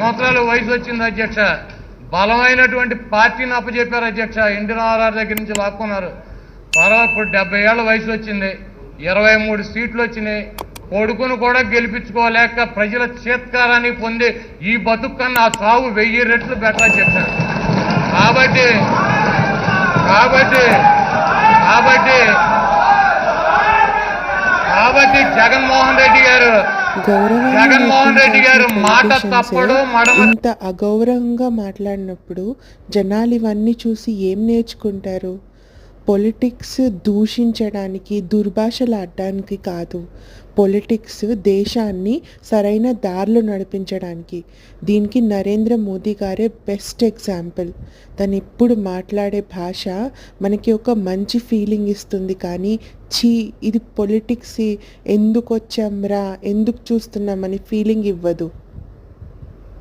సంవత్సరాల వయసు వచ్చింది అధ్యక్ష. బలమైనటువంటి పార్టీని అప్పచెప్పారు అధ్యక్ష. ఎన్టీ రామారావు దగ్గర నుంచి లాక్కున్నారు. తర్వాత ఇప్పుడు 70 ఏళ్ల వయసు వచ్చింది, 23 సీట్లు వచ్చినాయి. కొడుకును కూడా గెలిపించుకోలేక ప్రజల చేత్కారాన్ని పొంది ఈ బతుకు కన్నా ఆ చావు 1000 రెట్లు బెటర్ అధ్యక్ష. కాబట్టి కాబట్టి కాబట్టి జగన్మోహన్ రెడ్డి గారు మాట తప్పడు. ఇంత అగౌరవంగా మాట్లాడినప్పుడు జనాలు ఇవన్నీ చూసి ఏం నేర్చుకుంటారు? పొలిటిక్స్ దూషించడానికి, దుర్భాషలాడడానికి కాదు. పొలిటిక్స్ దేశాన్ని సరైన దారిలో నడిపించడానికి. దీనికి నరేంద్ర మోదీ గారే బెస్ట్ ఎగ్జాంపుల్. తను ఎప్పుడు మాట్లాడే భాష మనకి ఒక మంచి ఫీలింగ్ ఇస్తుంది, కానీ ఇది పొలిటిక్స్ ఎందుకు వచ్చాంరా, ఎందుకు చూస్తున్నామని ఫీలింగ్ ఇవ్వదు.